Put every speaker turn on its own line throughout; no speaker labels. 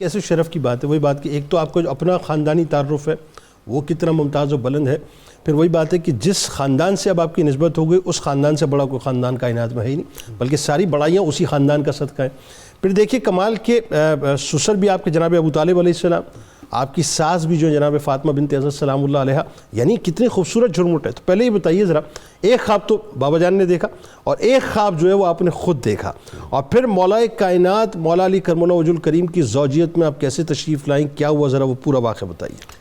کیسے شرف کی بات ہے، وہی بات کہ ایک تو آپ کا جو اپنا خاندانی تعارف ہے وہ کتنا ممتاز و بلند ہے، پھر وہی بات ہے کہ جس خاندان سے اب آپ کی نسبت ہو گئی اس خاندان سے بڑا کوئی خاندان کائنات میں ہے ہی نہیں، بلکہ ساری بڑائیاں اسی خاندان کا صدقہ ہیں۔ پھر دیکھیے کمال کے سسر بھی آپ کے جناب ابو طالب علیہ السلام، آپ کی ساس بھی جو جناب فاطمہ بنت عزت سلام اللہ علیہ، یعنی کتنے خوبصورت جھرمٹ ہے۔ تو پہلے یہ بتائیے ذرا، ایک خواب تو بابا جان نے دیکھا اور ایک خواب جو ہے وہ آپ نے خود دیکھا، اور پھر مولا کائنات مولا علی کرم اللہ وجہ الکریم کی زوجیت میں آپ کیسے تشریف لائیں، کیا ہوا، ذرا وہ پورا واقعہ بتائیے۔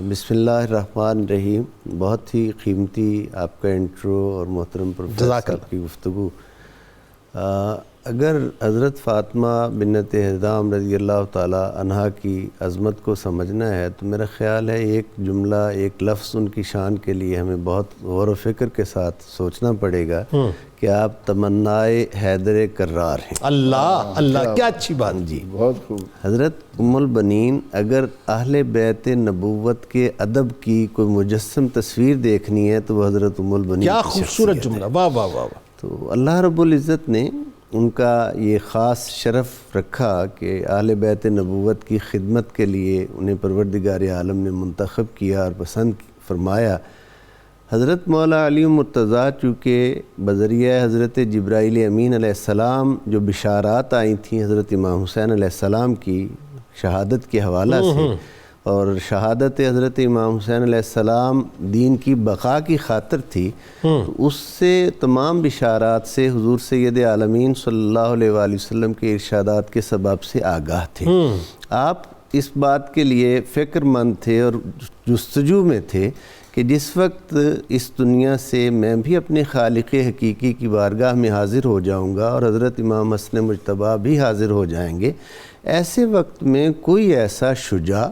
بسم اللہ الرحمن الرحیم۔ بہت ہی قیمتی آپ کا انٹرو اور محترم پروفیسر صاحب کی گفتگو۔ اگر حضرت فاطمہ بنت حزام رضی اللہ تعالیٰ عنہا کی عظمت کو سمجھنا ہے تو میرا خیال ہے ایک جملہ، ایک لفظ ان کی شان کے لیے ہمیں بہت غور و فکر کے ساتھ سوچنا پڑے گا کہ آپ تمنائے حیدر کرار ہیں۔
اللہ اللہ، کیا اچھی بات
جی،
بہت خوب۔
حضرت ام البنین، اگر اہل بیت نبوت کے ادب کی کوئی مجسم تصویر دیکھنی ہے تو وہ حضرت ام البنین،
کیا خوبصورت جملہ، واہ واہ واہ واہ۔
تو اللہ رب العزت نے ان کا یہ خاص شرف رکھا کہ اہل بیت نبوت کی خدمت کے لیے انہیں پروردگار عالم نے منتخب کیا اور پسند فرمایا۔ حضرت مولا علی مرتضیٰ چونکہ بذریعہ حضرت جبرائیل امین علیہ السلام جو بشارات آئی تھیں حضرت امام حسین علیہ السلام کی شہادت کے حوالہ سے، اور شہادت حضرت امام حسین علیہ السلام دین کی بقا کی خاطر تھی، تو اس سے تمام بشارات سے حضور سید عالمین صلی اللہ علیہ وآلہ وسلم کے ارشادات کے سبب سے آگاہ تھے۔ آپ اس بات کے لیے فکر مند تھے اور جستجو میں تھے کہ جس وقت اس دنیا سے میں بھی اپنے خالق حقیقی کی بارگاہ میں حاضر ہو جاؤں گا اور حضرت امام حسن مجتبیٰ بھی حاضر ہو جائیں گے، ایسے وقت میں کوئی ایسا شجاع،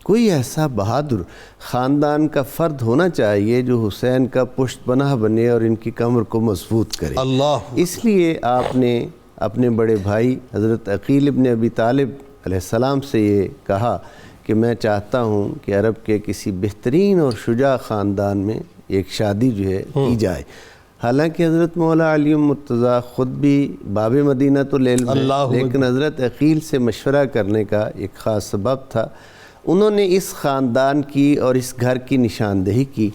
کوئی ایسا بہادر خاندان کا فرد ہونا چاہیے جو حسین کا پشت پناہ بنے اور ان کی کمر کو مضبوط کرے۔
اللہ،
اس لیے آپ نے اپنے بڑے بھائی حضرت عقیل ابن ابی طالب علیہ السلام سے یہ کہا کہ میں چاہتا ہوں کہ عرب کے کسی بہترین اور شجاع خاندان میں ایک شادی جو ہے کی جائے۔ حالانکہ حضرت مولا علی مرتضیٰ خود بھی باب مدینہ تو العلم ہے، لیکن حضرت عقیل سے مشورہ کرنے کا ایک خاص سبب تھا۔ انہوں نے اس خاندان کی اور اس گھر کی نشاندہی کی،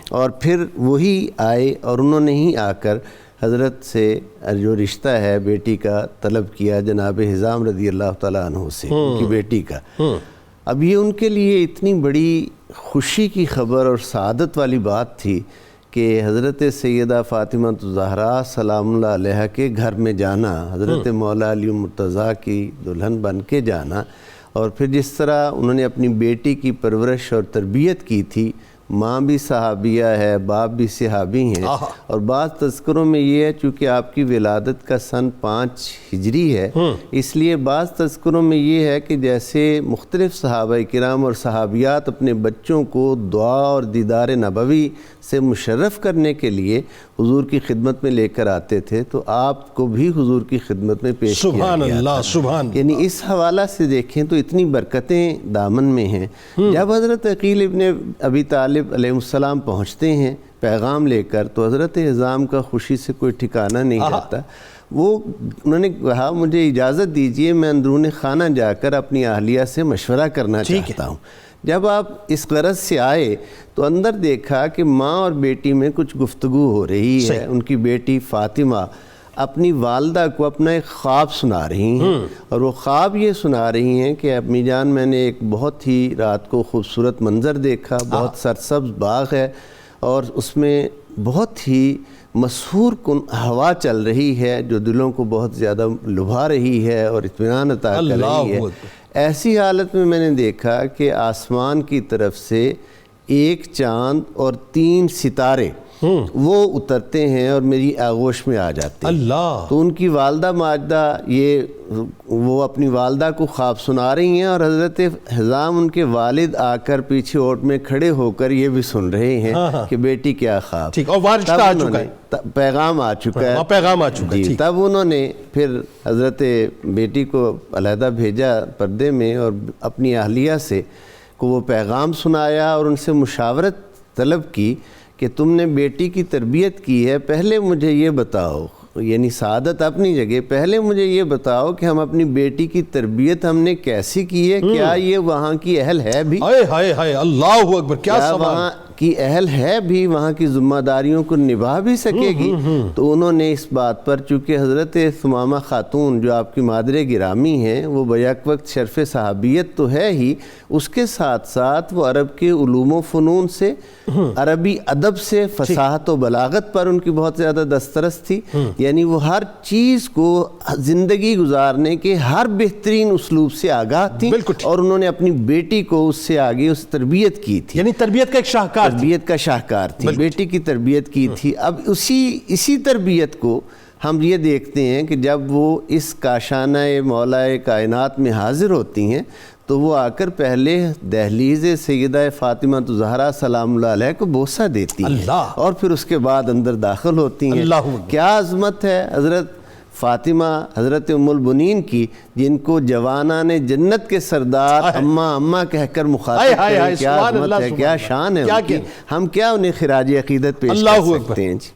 اور پھر وہی آئے اور انہوں نے ہی آ کر حضرت سے جو رشتہ ہے بیٹی کا طلب کیا، جناب حزام رضی اللہ تعالیٰ عنہ سے، ان کی بیٹی کا۔ اب یہ ان کے لیے اتنی بڑی خوشی کی خبر اور سعادت والی بات تھی کہ حضرت سیدہ فاطمہ الزہراء سلام اللہ علیہ کے گھر میں جانا، حضرت مولا علی مرتضیٰ کی دلہن بن کے جانا، اور پھر جس طرح انہوں نے اپنی بیٹی کی پرورش اور تربیت کی تھی، ماں بھی صحابیہ ہے، باپ بھی صحابی ہیں، اور بعض تذکروں میں یہ ہے چونکہ آپ کی ولادت کا سن 5 ہجری ہے، اس لیے بعض تذکروں میں یہ ہے کہ جیسے مختلف صحابہ کرام اور صحابیات اپنے بچوں کو دعا اور دیدار نبوی سے مشرف کرنے کے لیے حضور کی خدمت میں لے کر آتے تھے، تو آپ کو بھی حضور کی خدمت میں پیش کیا گیا۔
سبحان اللہ، سبحان اللہ۔
یعنی اس حوالہ سے دیکھیں تو اتنی برکتیں دامن میں ہیں۔ جب حضرت عقیل ابن ابی طالب علیہ السلام پہنچتے ہیں پیغام لے کر، تو حضرت حزام کا خوشی سے کوئی ٹھکانہ نہیں رہتا۔ انہوں نے کہا مجھے اجازت دیجئے میں اندرون خانہ جا کر اپنی اہلیہ سے مشورہ کرنا چاہتا ہوں۔ جب آپ اس غرض سے آئے تو اندر دیکھا کہ ماں اور بیٹی میں کچھ گفتگو ہو رہی ہے۔ ان کی بیٹی فاطمہ اپنی والدہ کو اپنا ایک خواب سنا رہی ہیں، اور وہ خواب یہ سنا رہی ہیں کہ امی جان میں نے ایک بہت ہی رات کو خوبصورت منظر دیکھا، بہت سرسبز باغ ہے اور اس میں بہت ہی مسحور کن ہوا چل رہی ہے جو دلوں کو بہت زیادہ لبھا رہی ہے اور اطمینان عطا کر رہی ہے۔ ایسی حالت میں میں نے دیکھا کہ آسمان کی طرف سے ایک چاند اور 3 ستارے وہ اترتے ہیں اور میری آغوش میں آ جاتے ہیں۔
اللہ،
تو ان کی والدہ ماجدہ وہ اپنی والدہ کو خواب سنا رہی ہیں، اور حضرت حزام ان کے والد آ کر پیچھے اوٹ میں کھڑے ہو کر یہ بھی سن رہے ہیں کہ بیٹی کیا خواب،
اور وارشتہ آ چکا ہے،
پیغام آ چکا ہے،
پیغام آ چکا ہے۔
تب انہوں نے پھر حضرت بیٹی کو علیحدہ بھیجا پردے میں اور اپنی اہلیہ سے کو وہ پیغام سنایا اور ان سے مشاورت طلب کی کہ تم نے بیٹی کی تربیت کی ہے، پہلے مجھے یہ بتاؤ یعنی سعادت اپنی جگہ. پہلے مجھے یہ بتاؤ کہ ہم اپنی بیٹی کی تربیت ہم نے کیسی کی ہے؟ کیا یہ وہاں کی اہل ہے بھی؟
ہائے ہائے ہائے، اللہ اکبر، کیا سوال.
وہاں کی اہل ہے بھی، وہاں کی ذمہ داریوں کو نبھا بھی سکے گی؟ تو انہوں نے اس بات پر، چونکہ حضرت ثمامہ خاتون جو آپ کی مادر گرامی ہیں، وہ بیک وقت شرف صحابیت تو ہے ہی، اس کے ساتھ ساتھ وہ عرب کے علوم و فنون سے، عربی ادب سے، فصاحت و بلاغت پر ان کی بہت زیادہ دسترس تھی. یعنی وہ ہر چیز کو زندگی گزارنے کے ہر بہترین اسلوب سے آگاہ تھی، اور انہوں نے اپنی بیٹی کو اس سے آگے اس تربیت کی تھی.
یعنی تربیت کا ایک شاہکار،
تربیت کا شاہکار تھی، بیٹی کی تربیت کی تھی. اب اسی تربیت کو ہم یہ دیکھتے ہیں کہ جب وہ اس کاشانہ مولا کائنات میں حاضر ہوتی ہیں تو وہ آ کر پہلے دہلیز سیدہ فاطمہ زہرا سلام اللہ علیہ کو بوسہ دیتی ہیں، اور پھر اس کے بعد اندر داخل ہوتی ہیں. کیا عظمت ہے حضرت فاطمہ، حضرت ام البنین کی، جن کو جوانان جنت کے سردار اماں اماں کہہ کر مخاطب کریں. کیا عظمت ہے، کیا شان ہے ان کی. ہم کیا انہیں خراج عقیدت پیش کر سکتے ہیں.